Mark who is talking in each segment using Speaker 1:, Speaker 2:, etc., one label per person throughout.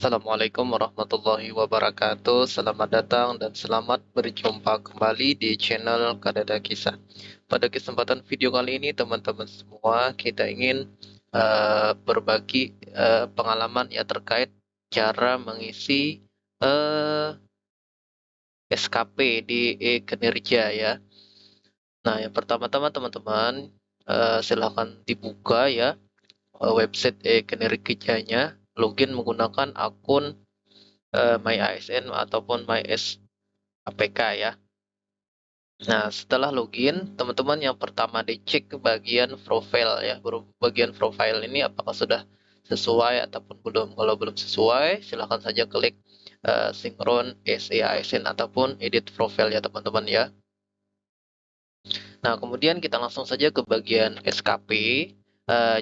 Speaker 1: Assalamualaikum warahmatullahi wabarakatuh. Selamat datang dan selamat berjumpa kembali di channel Kadada Kisah. Pada kesempatan video kali ini, teman-teman semua, kita ingin berbagi pengalaman ya terkait cara mengisi SKP di e-Kinerja ya. Nah, yang pertama-tama teman-teman silahkan dibuka ya website e-Kinerjanya, login menggunakan akun My ASN ataupun My APK ya. Nah, setelah login, teman-teman yang pertama dicek ke bagian profile ya. Bagian profile ini apakah sudah sesuai ataupun belum. Kalau belum sesuai, silahkan saja klik sinkron ASN ataupun edit profile ya teman-teman ya. Nah, kemudian kita langsung saja ke bagian SKP.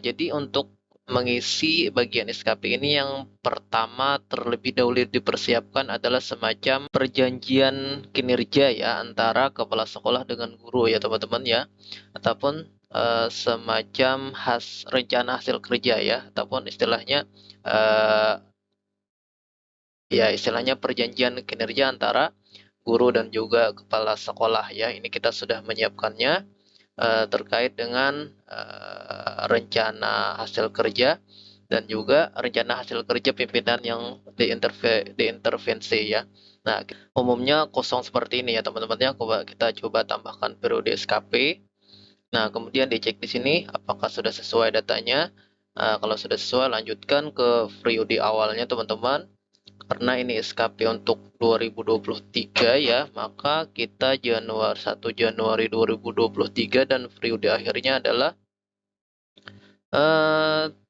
Speaker 1: Jadi untuk mengisi bagian SKP ini yang pertama terlebih dahulu dipersiapkan adalah semacam perjanjian kinerja ya antara kepala sekolah dengan guru ya teman-teman ya, ataupun semacam rencana hasil kerja ya, ataupun istilahnya eh, istilahnya perjanjian kinerja antara guru dan juga kepala sekolah ya. Ini kita sudah menyiapkannya terkait dengan rencana hasil kerja dan juga rencana hasil kerja pimpinan yang diintervensi ya. Nah, umumnya kosong seperti ini ya teman-teman ya. Kita coba tambahkan periode SKP. Nah, kemudian dicek di sini apakah sudah sesuai datanya. Kalau sudah sesuai, lanjutkan ke periode awalnya teman-teman. Karena ini SKP untuk 2023 ya, maka kita 1 Januari 2023 dan periode akhirnya adalah 31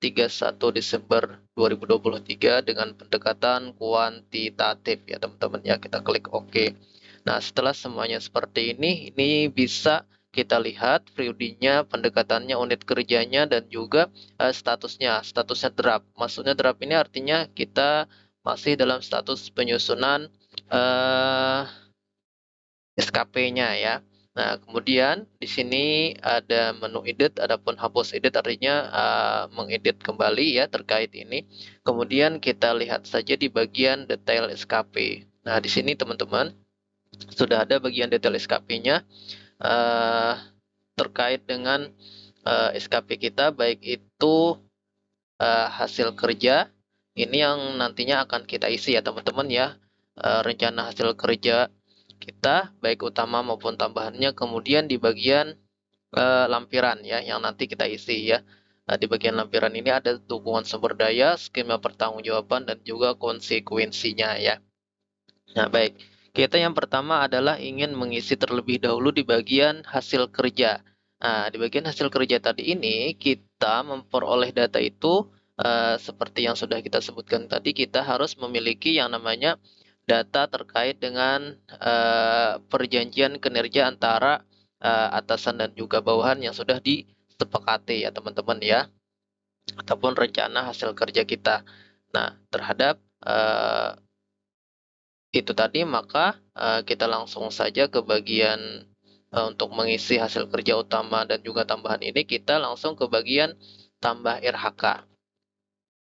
Speaker 1: Desember 2023 dengan pendekatan kuantitatif ya teman-teman ya. Kita klik OK. Nah, setelah semuanya seperti ini bisa kita lihat periodenya, pendekatannya, unit kerjanya, dan juga statusnya draft. Maksudnya draft ini artinya kita masih dalam status penyusunan SKP-nya ya. Nah, kemudian di sini ada menu edit, adapun hapus edit artinya mengedit kembali ya terkait ini. Kemudian kita lihat saja di bagian detail SKP. Nah, di sini teman-teman sudah ada bagian detail SKP-nya terkait dengan SKP kita, baik itu hasil kerja. Ini yang nantinya akan kita isi ya teman-teman ya. Rencana hasil kerja kita baik utama maupun tambahannya, kemudian di bagian lampiran ya yang nanti kita isi ya. Nah, di bagian lampiran ini ada dukungan sumber daya, skema pertanggungjawaban, dan juga konsekuensinya ya. Nah, baik. Kita yang pertama adalah ingin mengisi terlebih dahulu di bagian hasil kerja. Nah, di bagian hasil kerja tadi ini kita memperoleh data itu seperti yang sudah kita sebutkan tadi, kita harus memiliki yang namanya data terkait dengan perjanjian kinerja antara atasan dan juga bawahan yang sudah disepakati ya teman-teman ya, ataupun rencana hasil kerja kita. Nah, terhadap itu tadi, maka kita langsung saja ke bagian untuk mengisi hasil kerja utama dan juga tambahan ini, kita langsung ke bagian tambah RHK.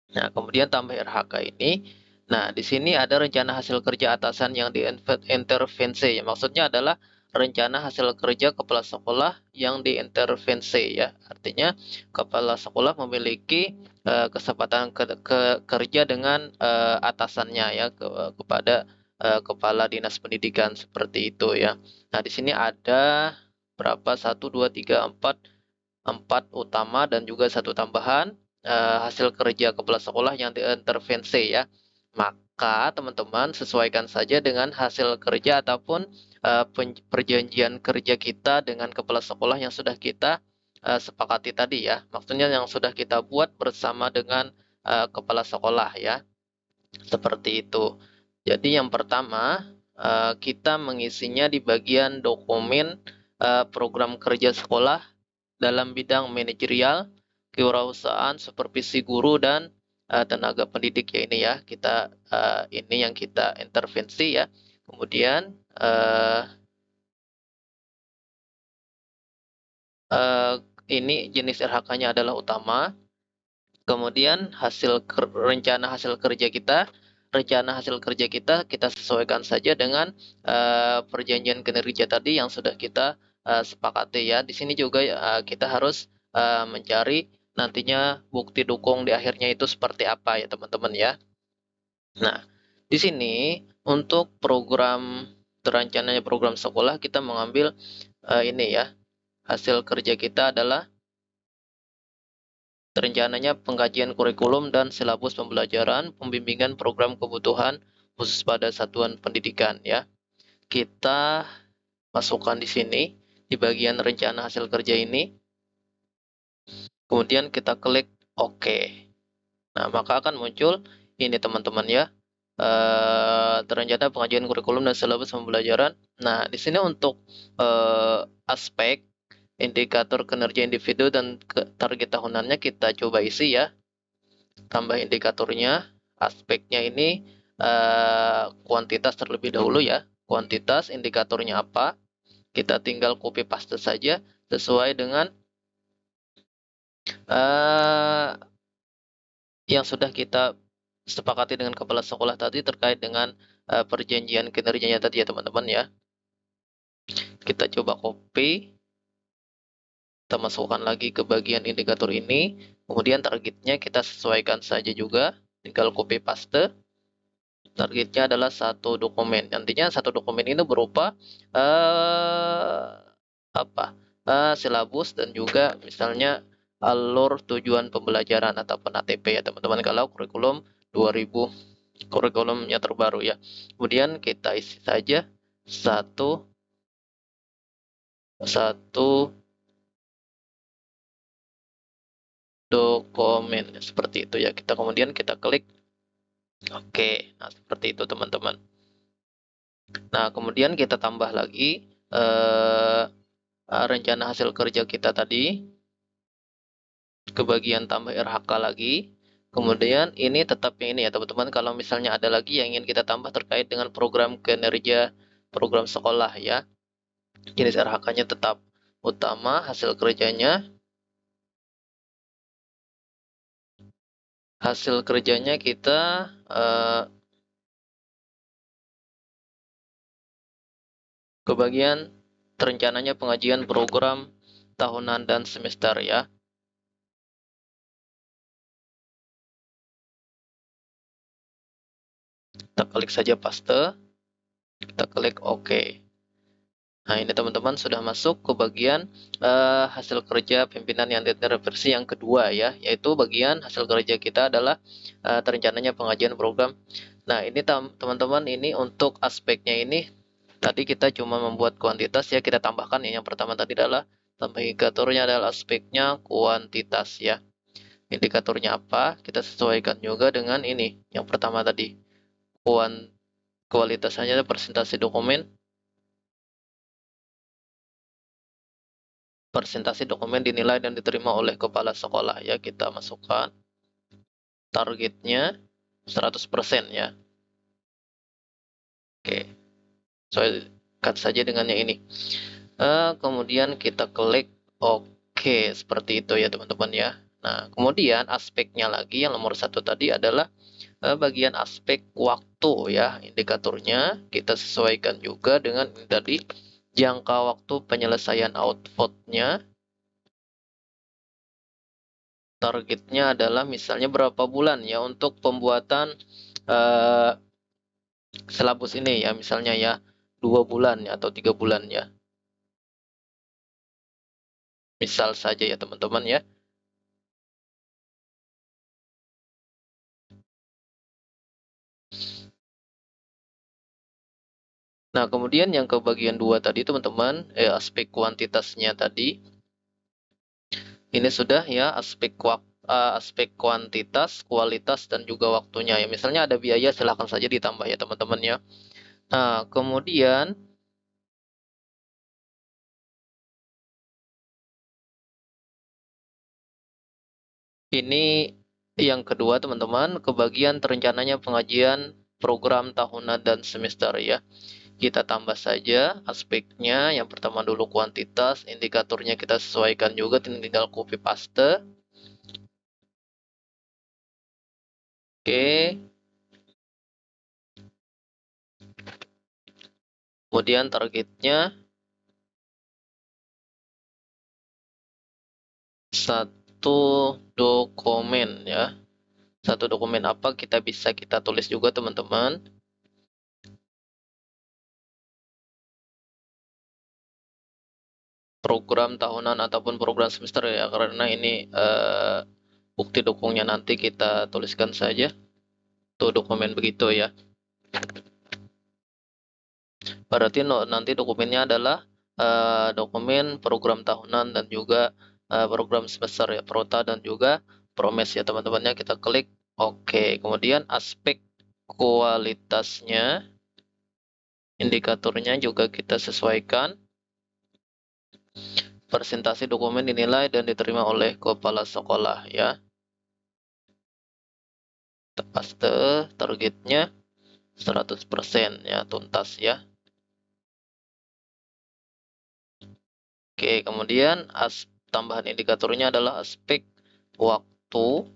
Speaker 1: Nah, kemudian tambah RHK ini, nah di sini ada rencana hasil kerja atasan yang diintervensi ya. Maksudnya adalah rencana hasil kerja kepala sekolah yang diintervensi ya. Artinya kepala sekolah memiliki kesempatan kerja dengan atasannya ya, kepada kepala dinas pendidikan seperti itu ya. Nah, di sini ada berapa? 1, 2, 3, 4 utama dan juga satu tambahan hasil kerja kepala sekolah yang diintervensi ya. Maka teman-teman sesuaikan saja dengan hasil kerja ataupun perjanjian kerja kita dengan kepala sekolah yang sudah kita sepakati tadi ya. Maksudnya yang sudah kita buat bersama dengan kepala sekolah ya. Seperti itu. Jadi yang pertama kita mengisinya di bagian dokumen program kerja sekolah dalam bidang manajerial, kewirausahaan, supervisi guru, dan tenaga pendidik ya. Ini ya kita ini yang kita intervensi ya. Kemudian ini jenis RHK-nya adalah utama. Kemudian rencana hasil kerja kita rencana hasil kerja kita sesuaikan saja dengan perjanjian kinerja tadi yang sudah kita sepakati ya. Di sini juga kita harus mencari nantinya bukti dukung di akhirnya itu seperti apa ya teman-teman ya. Nah, di sini untuk program terencananya program sekolah kita mengambil ini ya, hasil kerja kita adalah terencananya pengkajian kurikulum dan silabus pembelajaran, pembimbingan program kebutuhan khusus pada satuan pendidikan ya. Kita masukkan di sini di bagian rencana hasil kerja ini. Kemudian kita klik OK. Nah, maka akan muncul ini teman-teman ya. Terencana pengajian kurikulum dan silabus pembelajaran. Nah, di sini untuk aspek indikator kinerja individu dan target tahunannya kita coba isi ya. Tambah indikatornya, aspeknya ini kuantitas terlebih dahulu ya. Kuantitas indikatornya apa? Kita tinggal copy paste saja sesuai dengan yang sudah kita sepakati dengan kepala sekolah tadi terkait dengan perjanjian kinerjanya tadi ya teman-teman ya. Kita coba copy. Kita masukkan lagi ke bagian indikator ini, kemudian targetnya kita sesuaikan saja juga, tinggal copy paste. Targetnya adalah satu dokumen. Nantinya satu dokumen ini berupa silabus dan juga misalnya alur tujuan pembelajaran ataupun ATP ya teman-teman kalau kurikulum 2000 kurikulumnya terbaru ya. Kemudian kita isi saja satu dokumen seperti itu ya. Kemudian kita klik OK. Nah, seperti itu teman-teman. Nah, kemudian kita tambah lagi rencana hasil kerja kita tadi ke bagian tambah RHK lagi. Kemudian ini tetapnya ini ya teman-teman. Kalau misalnya ada lagi yang ingin kita tambah terkait dengan program kinerja program sekolah ya. Jenis RHK-nya tetap utama, hasil kerjanya kita ke bagian terencananya pengajian program tahunan dan semester ya. Kita klik saja paste, kita klik OK. Nah, ini teman-teman sudah masuk ke bagian hasil kerja pimpinan yang versi yang kedua ya, yaitu bagian hasil kerja kita adalah terencananya pengajian program. Nah, ini teman-teman ini untuk aspeknya ini tadi kita cuma membuat kuantitas ya, kita tambahkan ya. Yang pertama tadi adalah tambah indikatornya adalah aspeknya kuantitas ya. Indikatornya apa? Kita sesuaikan juga dengan ini. Yang pertama tadi kualitasnya presentasi dokumen. Presentasi dokumen dinilai dan diterima oleh kepala sekolah ya, kita masukkan targetnya 100% ya. Oke, sesuaikan saja dengan yang ini. Kemudian kita klik OK seperti itu ya teman-teman ya. Nah, kemudian aspeknya lagi yang nomor satu tadi adalah bagian aspek waktu ya, indikatornya kita sesuaikan juga dengan ini tadi, jangka waktu penyelesaian outputnya. Targetnya adalah misalnya berapa bulan ya untuk pembuatan silabus ini ya, misalnya ya 2 bulan ya atau 3 bulan ya. Misal saja ya teman-teman ya. Nah, kemudian yang ke bagian 2 tadi teman-teman, aspek kuantitasnya tadi. Ini sudah ya aspek kuantitas, kualitas dan juga waktunya ya. Misalnya ada biaya silahkan saja ditambah ya teman-teman ya. Nah, kemudian ini yang kedua teman-teman, ke bagian terencananya pengajian program tahunan dan semester ya. Kita tambah saja aspeknya, yang pertama dulu kuantitas, indikatornya kita sesuaikan juga, tinggal copy paste. Oke. Kemudian targetnya satu dokumen ya. Satu dokumen apa kita tulis juga teman-teman. Program tahunan ataupun program semester ya, karena ini bukti dukungnya nanti kita tuliskan saja tuh dokumen begitu ya. Berarti nanti dokumennya adalah dokumen program tahunan dan juga program semester ya, Prota dan juga Promes ya teman-temannya. Kita klik oke. Kemudian aspek kualitasnya, indikatornya juga kita sesuaikan. Presentasi dokumen dinilai dan diterima oleh kepala sekolah ya. Paste targetnya 100% ya, tuntas ya. Oke, kemudian tambahan indikatornya adalah aspek waktu.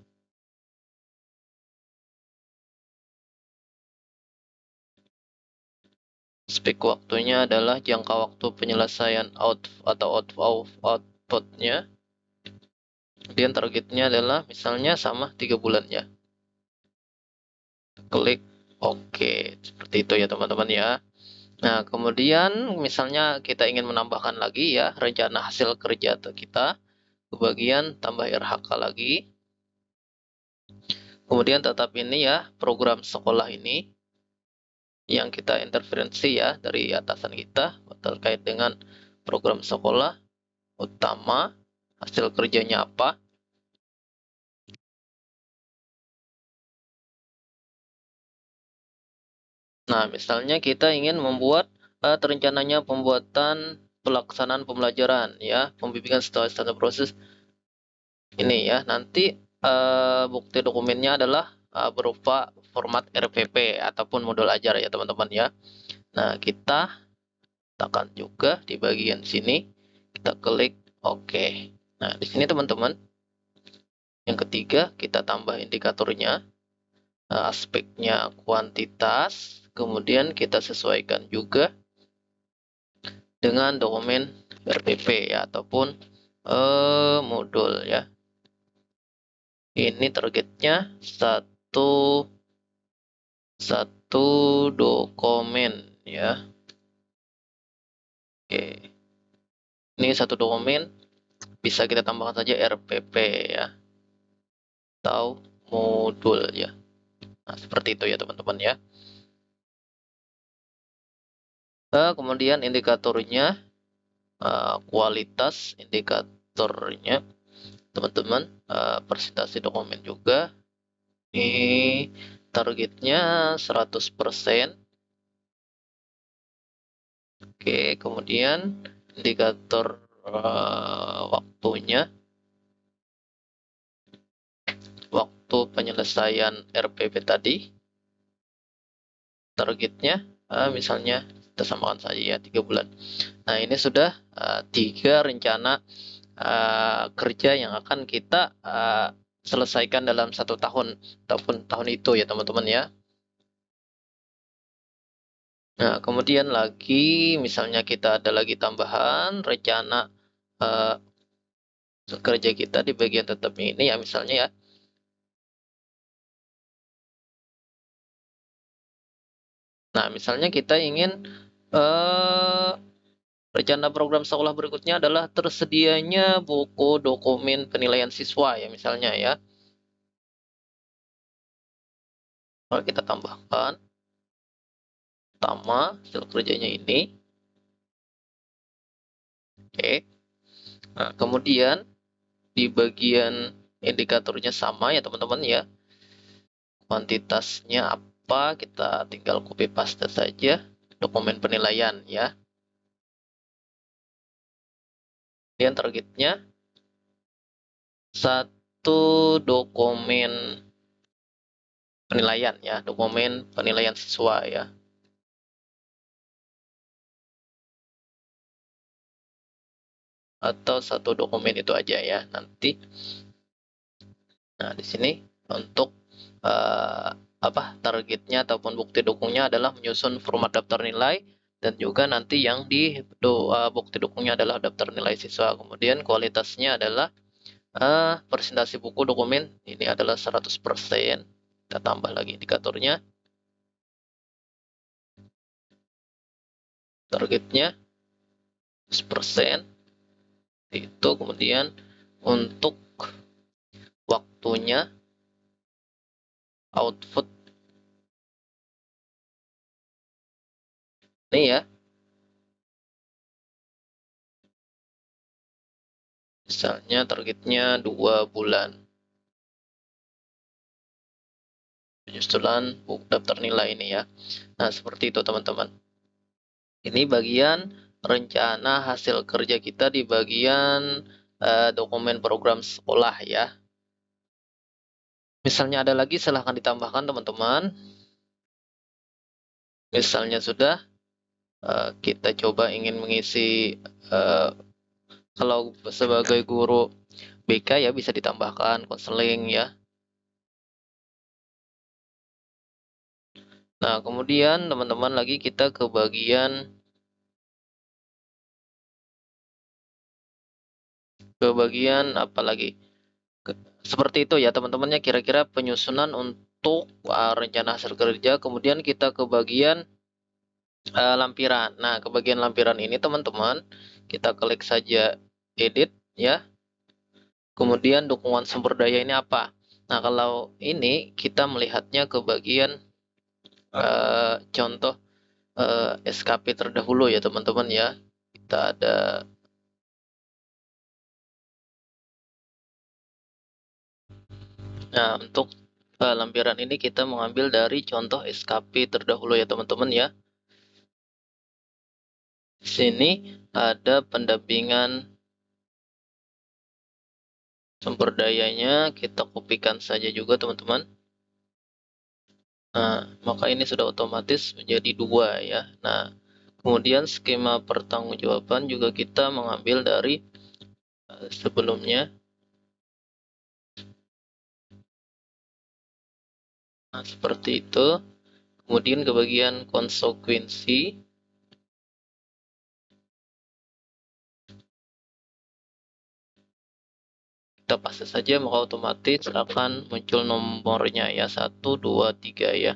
Speaker 1: Aspek waktunya adalah jangka waktu penyelesaian outputnya. Kemudian targetnya adalah misalnya sama 3 bulan ya. Klik oke. Seperti itu ya teman-teman ya. Nah, kemudian misalnya kita ingin menambahkan lagi ya rencana hasil kerja kita ke bagian tambah RHK lagi. Kemudian tetap ini ya program sekolah ini yang kita interferensi ya dari atasan kita terkait dengan program sekolah utama, hasil kerjanya apa. Nah, misalnya kita ingin membuat terencananya pembuatan pelaksanaan pembelajaran ya, pembimbingan setelah standar proses ini ya. Nanti bukti dokumennya adalah berupa format RPP ataupun modul ajar ya teman-teman ya. Nah, kita tekan juga di bagian sini, kita klik oke. Nah, di sini teman-teman, yang ketiga kita tambah indikatornya, aspeknya kuantitas, kemudian kita sesuaikan juga dengan dokumen RPP ya ataupun modul ya. Ini targetnya satu dokumen ya. Oke, ini satu dokumen bisa kita tambahkan saja RPP ya atau modul ya. Nah, seperti itu ya teman-teman ya. Kemudian indikatornya, kualitas indikatornya teman-teman, presentasi dokumen juga. Ini targetnya 100%. Oke, kemudian indikator waktunya, waktu penyelesaian RPP tadi, targetnya misalnya kita samakan saja ya 3 bulan. Nah, ini sudah 3 rencana kerja yang akan kita selesaikan dalam 1 tahun ataupun tahun itu ya teman-teman ya. Nah, kemudian lagi misalnya kita ada lagi tambahan rencana kerja kita di bagian tetapnya ini ya, misalnya ya. Nah, misalnya kita ingin rencana program sekolah berikutnya adalah tersedianya buku dokumen penilaian siswa ya misalnya ya. Kalau kita tambahkan pertama hasil kerjanya ini. Oke. Nah, kemudian di bagian indikatornya sama ya teman-teman ya. Kuantitasnya apa, kita tinggal copy paste saja dokumen penilaian ya. Kemudian targetnya satu dokumen penilaian ya, dokumen penilaian siswa ya. Atau satu dokumen itu aja ya nanti. Nah, di sini untuk targetnya ataupun bukti dukungnya adalah menyusun format daftar nilai dan juga nanti yang di bukti dukungnya adalah daftar nilai siswa. Kemudian kualitasnya adalah presentasi buku dokumen ini adalah 100%. Kita tambah lagi indikatornya. Targetnya 100%. Itu kemudian untuk waktunya output ini ya. Misalnya targetnya 2 bulan. Penyusunan buku daftar nilai ini ya. Nah, seperti itu teman-teman. Ini bagian rencana hasil kerja kita di bagian dokumen program sekolah ya. Misalnya ada lagi silahkan ditambahkan teman-teman. Misalnya sudah, kita coba ingin mengisi, kalau sebagai guru BK ya bisa ditambahkan konseling ya. Nah, kemudian teman-teman lagi kita ke bagian apa lagi? Seperti itu ya teman-temannya, kira-kira penyusunan untuk rencana hasil kerja. Kemudian kita ke bagian lampiran. Nah, ke bagian lampiran ini teman-teman, kita klik saja edit ya. Kemudian dukungan sumber daya ini apa? Nah, kalau ini kita melihatnya ke bagian contoh SKP terdahulu ya teman-teman ya. Kita ada untuk lampiran ini kita mengambil dari contoh SKP terdahulu ya teman-teman ya. Di sini ada pendampingan sumber dayanya, kita kopikan saja juga teman-teman. Nah, maka ini sudah otomatis menjadi 2 ya. Nah, kemudian skema pertanggungjawaban juga kita mengambil dari sebelumnya. Nah, seperti itu. Kemudian ke bagian konsekuensi. Kita paste saja, maka otomatis akan muncul nomornya ya, 1, 2, 3 ya.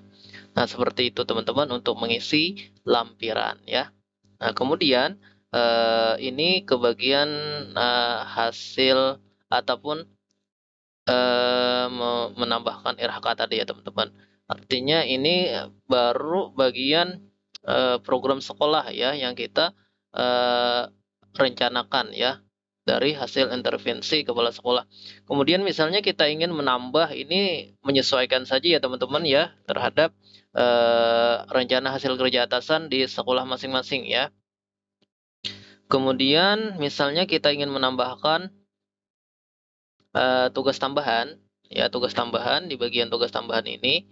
Speaker 1: Nah, seperti itu teman-teman untuk mengisi lampiran ya. Nah, kemudian ini ke bagian hasil ataupun menambahkan RHK tadi ya teman-teman. Artinya ini baru bagian program sekolah ya yang kita rencanakan ya dari hasil intervensi kepala sekolah. Kemudian misalnya kita ingin menambah, ini menyesuaikan saja ya teman-teman ya terhadap rencana hasil kerja atasan di sekolah masing-masing ya. Kemudian misalnya kita ingin menambahkan tugas tambahan ya, tugas tambahan di bagian tugas tambahan ini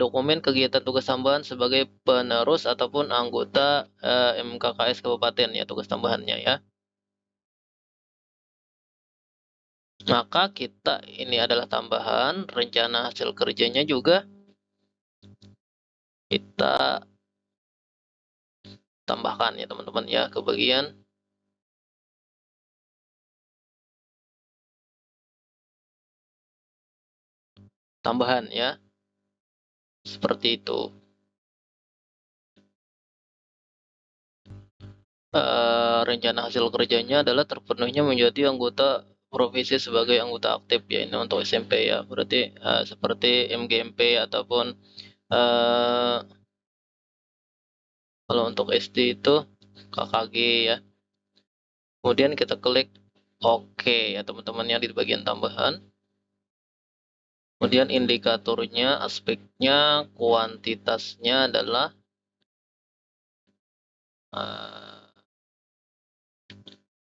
Speaker 1: dokumen kegiatan tugas tambahan sebagai penerus ataupun anggota MKKS kabupaten ya, tugas tambahannya ya. Maka kita ini adalah tambahan, rencana hasil kerjanya juga kita tambahkan ya teman-teman ya ke bagian tambahan ya. Seperti itu. Rencana hasil kerjanya adalah terpenuhnya menjadi anggota provisi sebagai anggota aktif ya, ini untuk SMP ya. Berarti seperti MGMP ataupun kalau untuk SD itu KKG ya. Kemudian kita klik OK ya teman-teman yang di bagian tambahan. Kemudian indikatornya, aspeknya, kuantitasnya adalah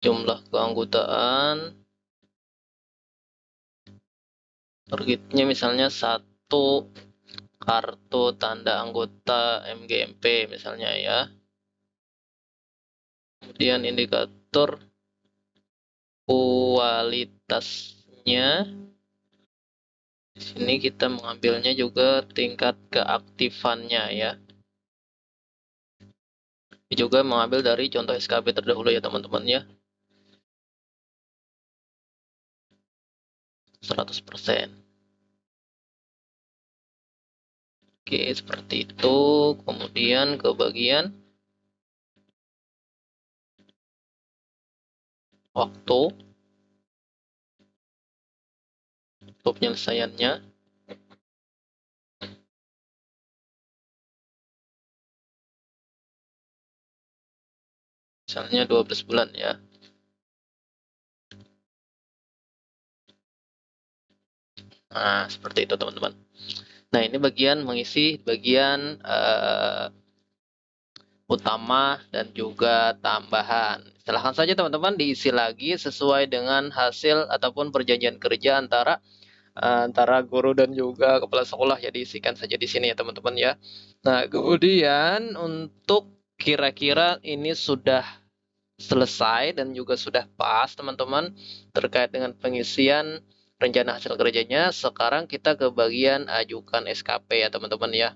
Speaker 1: jumlah keanggotaan. Targetnya misalnya 1 kartu tanda anggota MGMP misalnya ya. Kemudian indikator kualitasnya. Di sini kita mengambilnya juga tingkat keaktifannya ya. Juga mengambil dari contoh SKP terdahulu ya teman-teman ya. 100%. Oke, seperti itu. Kemudian ke bagian waktu penyelesaiannya. Misalnya 12 bulan ya. Nah, seperti itu teman-teman. Nah, ini bagian mengisi bagian utama dan juga tambahan. Silahkan saja teman-teman diisi lagi sesuai dengan hasil ataupun perjanjian kerja antara guru dan juga kepala sekolah, ya diisikan saja di sini ya teman-teman ya. Nah, kemudian untuk kira-kira ini sudah selesai dan juga sudah pas teman-teman terkait dengan pengisian rencana hasil kerjanya. Sekarang kita ke bagian ajukan SKP ya teman-teman ya.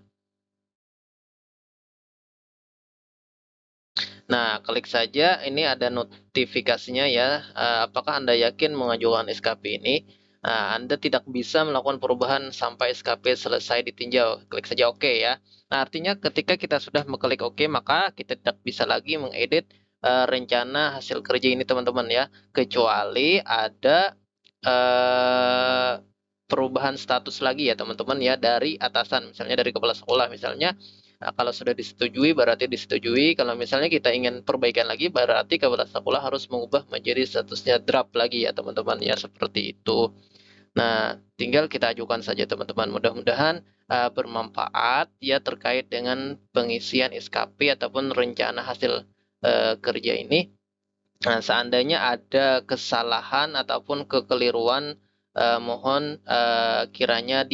Speaker 1: Nah, klik saja, ini ada notifikasinya ya. Apakah Anda yakin mengajukan SKP ini? Anda tidak bisa melakukan perubahan sampai SKP selesai ditinjau. Klik saja OK ya. Nah, artinya ketika kita sudah mengklik OK, maka kita tidak bisa lagi mengedit rencana hasil kerja ini teman-teman ya. Kecuali ada perubahan status lagi ya teman-teman ya dari atasan, misalnya dari kepala sekolah misalnya. Kalau sudah disetujui berarti disetujui. Kalau misalnya kita ingin perbaikan lagi berarti kepala sekolah harus mengubah menjadi statusnya draft lagi ya teman-teman ya, seperti itu. Nah, tinggal kita ajukan saja teman-teman. Mudah-mudahan bermanfaat ya terkait dengan pengisian SKP ataupun rencana hasil kerja ini. Nah, seandainya ada kesalahan ataupun kekeliruan, mohon kiranya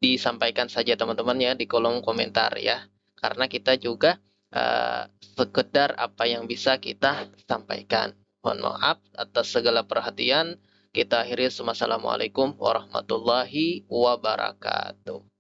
Speaker 1: disampaikan saja teman-teman ya di kolom komentar ya. Karena kita juga sekedar apa yang bisa kita sampaikan. Mohon maaf atas segala perhatian. Kita akhiri. Wassalamualaikum warahmatullahi wabarakatuh.